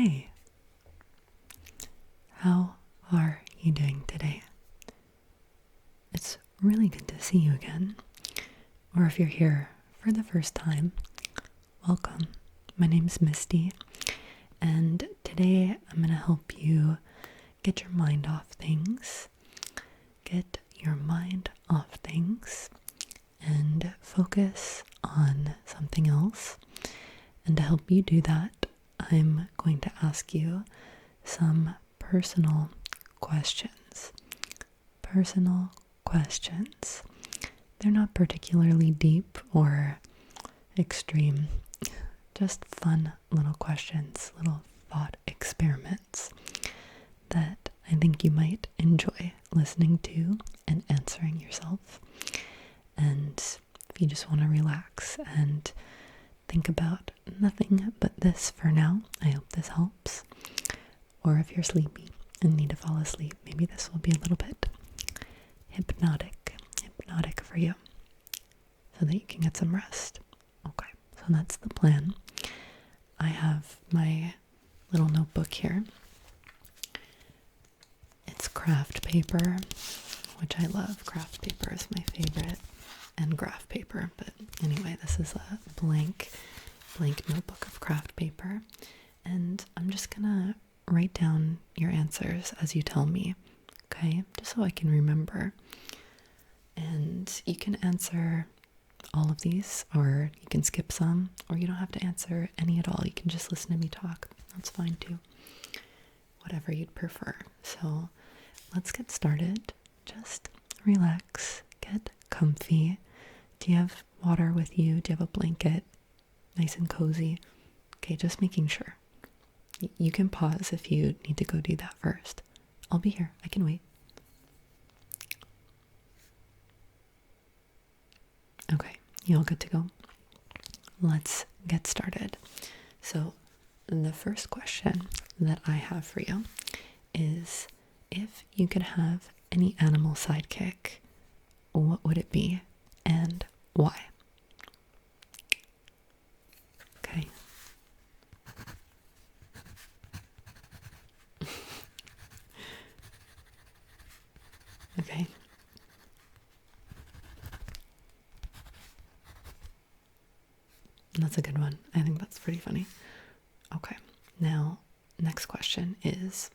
Hey, how are you doing today? It's really good to see you again. Or if you're here for the first time, welcome. My name's Misty, and today I'm going to help you get your mind off things. And focus on something else. And to help you do that, I'm going to ask you some personal questions. They're not particularly deep or extreme, just fun little questions, little thought experiments that I think you might enjoy listening to and answering yourself. And if you just want to relax and think about nothing but this for now, I hope this helps. Or if you're sleepy and need to fall asleep, maybe this will be a little bit hypnotic for you so that you can get some rest. Okay, so that's the plan. I have my little notebook here. It's craft paper, which I love. Craft paper is my favorite, and graph paper. But anyway, this is a blank notebook of craft paper, and I'm just gonna write down your answers as you tell me, okay? Just so I can remember. And you can answer all of these, or you can skip some, or you don't have to answer any at all. You can just listen to me talk. That's fine too. Whatever you'd prefer. So let's get started. Just relax, get comfy. Do you have water with you? Do you have a blanket? Nice and cozy. Okay, just making sure. You can pause if you need to go do that first. I'll be here. I can wait. Okay, you all good to go? Let's get started. So the first question that I have for you is, if you could have any animal sidekick, what would it be and why? Okay. Okay. That's a good one. I think that's pretty funny. Okay. Now, next question is,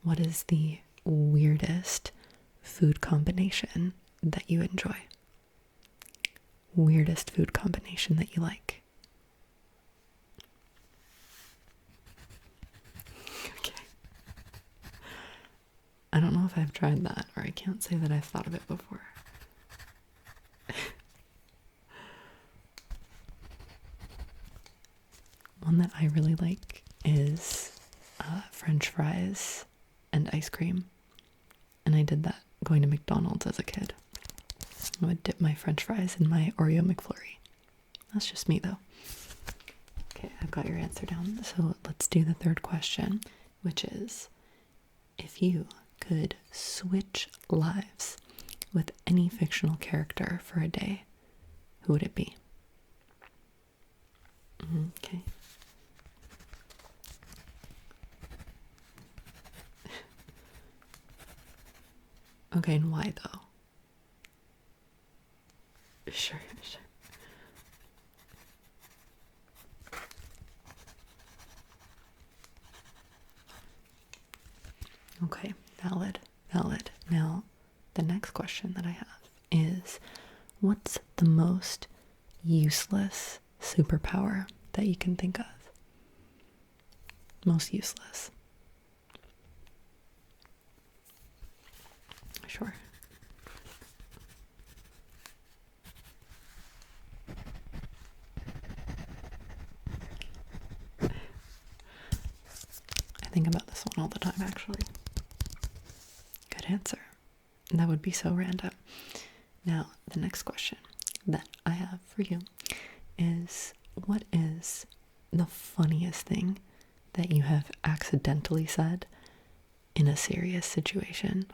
what is the weirdest food combination that you enjoy? Weirdest food combination that you like? Okay. I don't know if I've tried that, or I can't say that I've thought of it before. One that I really like is French fries and ice cream. And I did that going to McDonald's as a kid. I would dip my French fries in my Oreo McFlurry. That's just me though. Okay, I've got your answer down. So let's do the third question, which is, if you could switch lives with any fictional character for a day, who would it be? Okay. Okay, and why though? Sure. Okay, valid. Now, the next question that I have is, what's the most useless superpower that you can think of? Most useless. Sure. I think about this one all the time, actually. Good answer. That would be so random. Now, the next question that I have for you is, what is the funniest thing that you have accidentally said in a serious situation?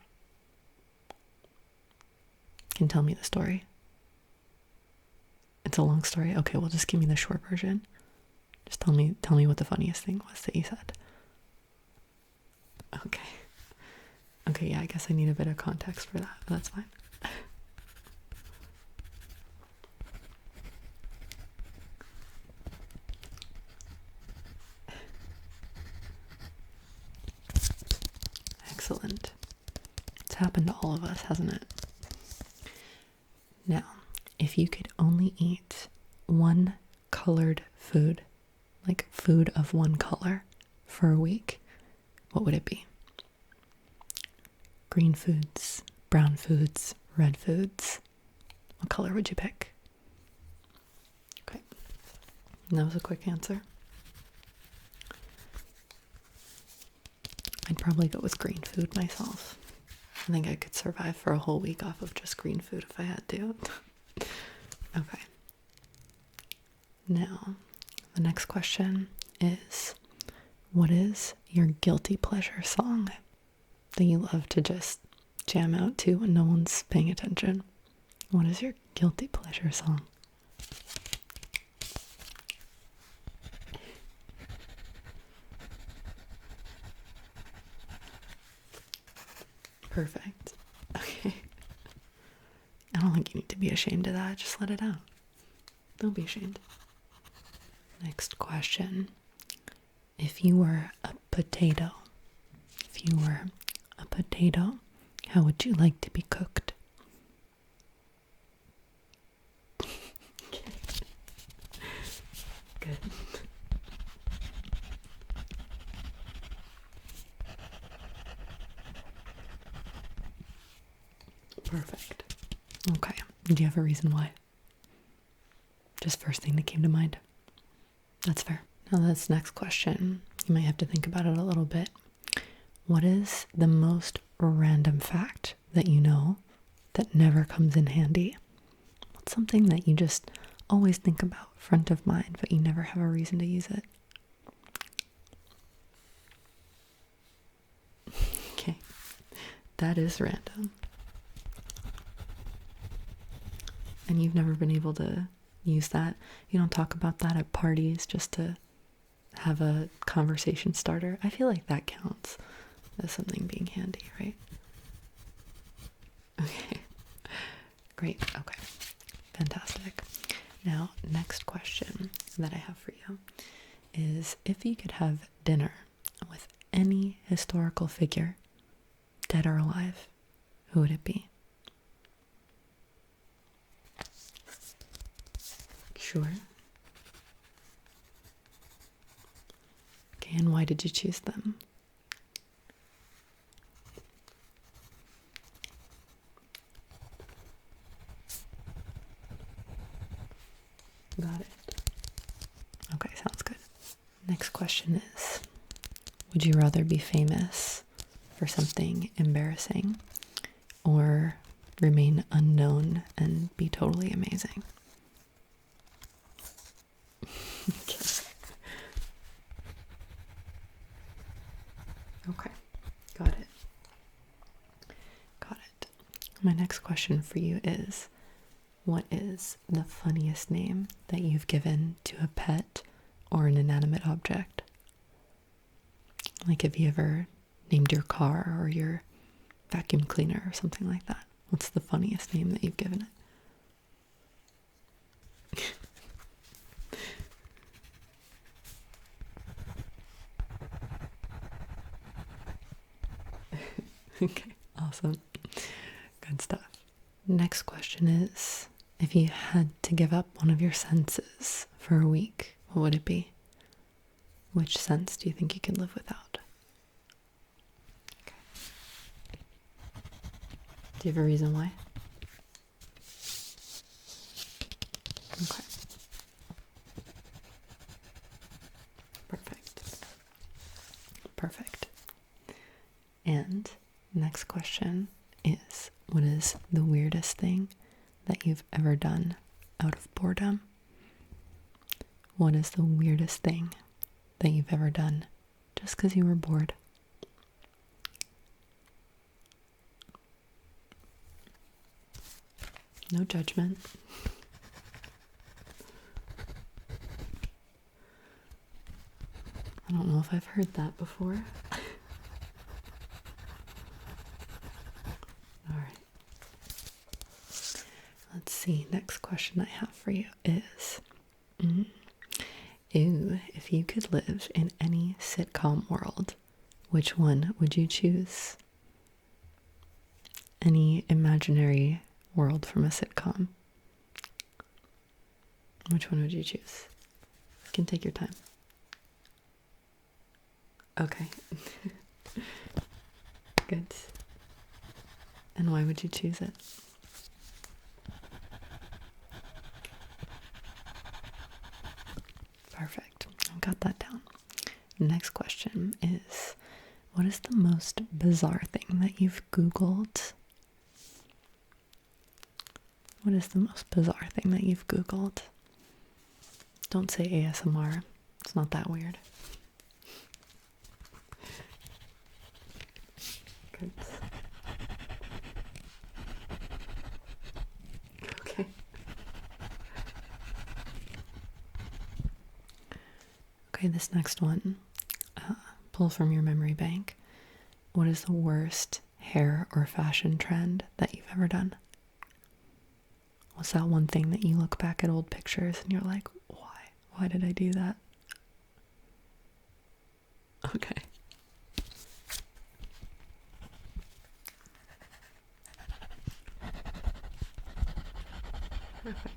Can you tell me the story? It's a long story. Okay, well, just give me the short version. Just tell me what the funniest thing was that you said. Okay. Okay, yeah, I guess I need a bit of context for that, but that's fine. Excellent. It's happened to all of us, hasn't it? Now, if you could only eat one colored food, like food of one color, for a week, what would it be? Green foods, brown foods, red foods. What color would you pick? Okay. And that was a quick answer. I'd probably go with green food myself. I think I could survive for a whole week off of just green food if I had to. Okay. Now, the next question is, what is your guilty pleasure song that you love to just jam out to when no one's paying attention? What is your guilty pleasure song? Perfect. Okay. I don't think you need to be ashamed of that. Just let it out. Don't be ashamed. Next question. If you were a potato, how would you like to be cooked? Okay. Good. Perfect. Okay. Do you have a reason why? Just first thing that came to mind. That's fair. Now this next question, you might have to think about it a little bit. What is the most random fact that you know that never comes in handy? What's something that you just always think about, front of mind, but you never have a reason to use it? Okay. That is random. And you've never been able to use that? You don't talk about that at parties just to have a conversation starter? I feel like that counts as something being handy, right? Okay. Great. Okay. Fantastic. Now, next question that I have for you is, if you could have dinner with any historical figure, dead or alive, who would it be? Sure. Okay, and why did you choose them? Got it. Okay, sounds good. Next question is, would you rather be famous for something embarrassing or remain unknown and be totally amazing? Okay, got it. Got it. My next question for you is, what is the funniest name that you've given to a pet or an inanimate object? Like, have you ever named your car or your vacuum cleaner or something like that? What's the funniest name that you've given it? Okay, awesome. Good stuff. Next question is, if you had to give up one of your senses for a week, what would it be? Which sense do you think you can live without? Okay. Do you have a reason why? Okay. Perfect. Perfect. And next question is, what is the weirdest thing that you've ever done out of boredom? What is the weirdest thing that you've ever done just because you were bored? No judgment. I don't know if I've heard that before. Let's see, next question I have for you is, if you could live in any sitcom world, which one would you choose? Any imaginary world from a sitcom. Which one would you choose? You can take your time. Okay. Good. And why would you choose it? Perfect. I've got that down. Next question is, what is the most bizarre thing that you've Googled? What is the most bizarre thing that you've Googled? Don't say ASMR. It's not that weird. Good. Okay. Okay, this next one. Pull from your memory bank. What is the worst hair or fashion trend that you've ever done? What's that one thing that you look back at old pictures and you're like, why? Why did I do that? Okay. Perfect.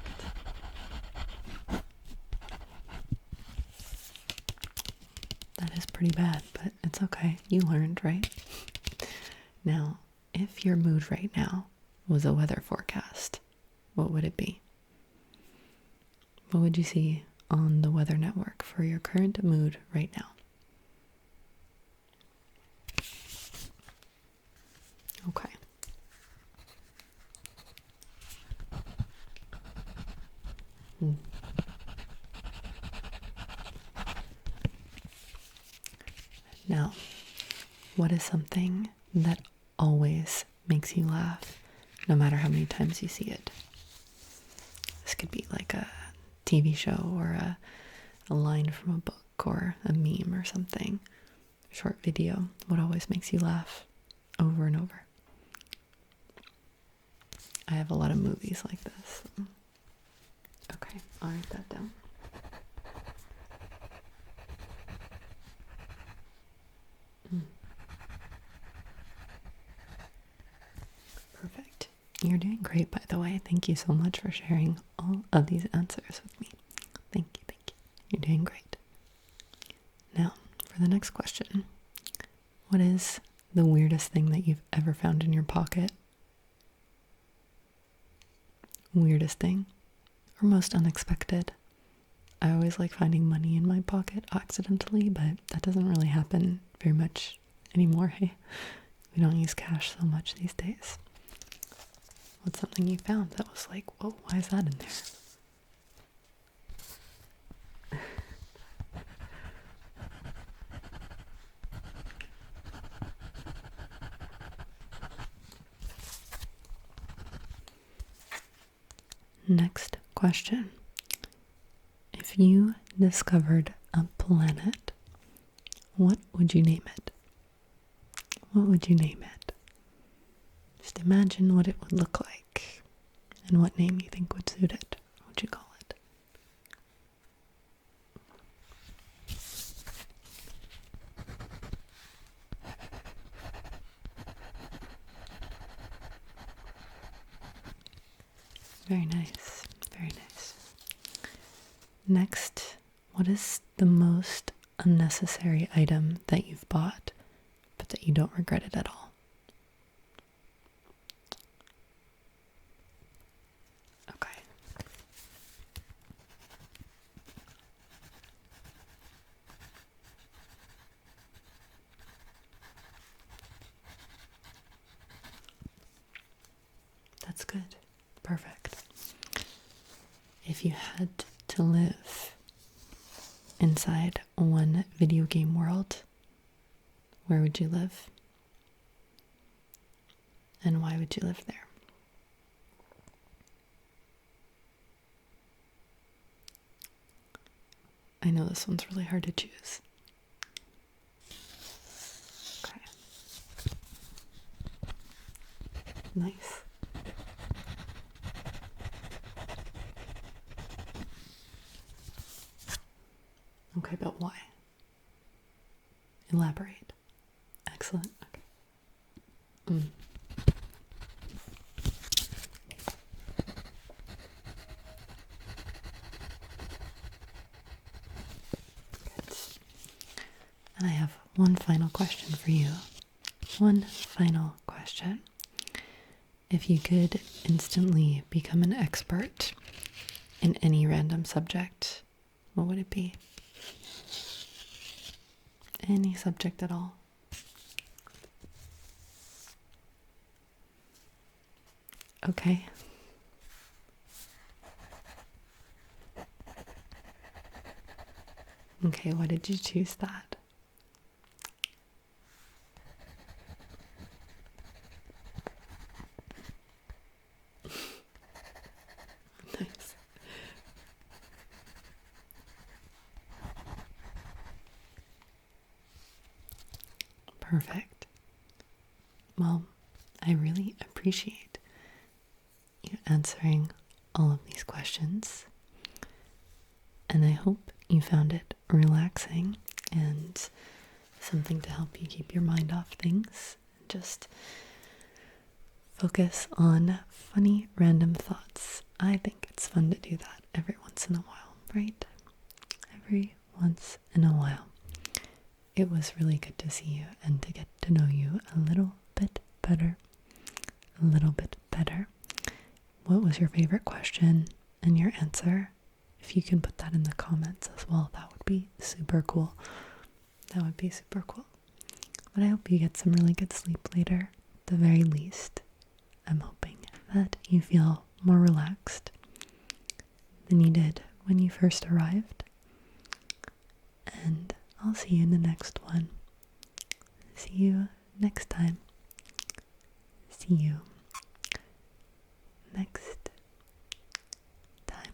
That is pretty bad, but it's okay. You learned, right? Now, if your mood right now was a weather forecast, what would it be? What would you see on the weather network for your current mood right now? Okay. Now, what is something that always makes you laugh, no matter how many times you see it? This could be like a TV show or a line from a book or a meme or something. A short video. What always makes you laugh over and over? I have a lot of movies like this. Okay, I'll write that down. Perfect. You're doing great, by the way. Thank you so much for sharing all of these answers with me. Thank you, thank you. You're doing great. Now, for the next question. What is the weirdest thing that you've ever found in your pocket? Weirdest thing? Or most unexpected? I always like finding money in my pocket accidentally, but that doesn't really happen very much anymore. Hey, we don't use cash so much these days. What's something you found that was like, whoa, why is that in there? Next question. If you discovered a planet, what would you name it? What would you name it? Just imagine what it would look like and what name you think would suit it. What would you call it? Very nice. Very nice. Next, what is the most unnecessary item that you've bought, but that you don't regret it at all? Okay. That's good. Perfect. If you had to live inside one video game world, where would you live? And why would you live there? I know this one's really hard to choose. Okay. Nice. Okay, but why? Elaborate. Excellent. Okay. Good. And I have one final question for you. One final question. If you could instantly become an expert in any random subject, what would it be? Any subject at all. Okay. Okay, why did you choose that? Nice. Perfect. Well, I really appreciate you answering all of these questions, and I hope you found it relaxing and something to help you keep your mind off things. Just focus on funny random thoughts. I think it's fun to do that every once in a while, right? Every once in a while. It was really good to see you and to get to know you a little bit better. A little bit better. What was your favorite question and your answer? If you can put that in the comments as well, that would be super cool. That would be super cool. But I hope you get some really good sleep later. At the very least, I'm hoping that you feel more relaxed than you did when you first arrived. And I'll see you in the next one. See you next time. See you next time.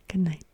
Good night.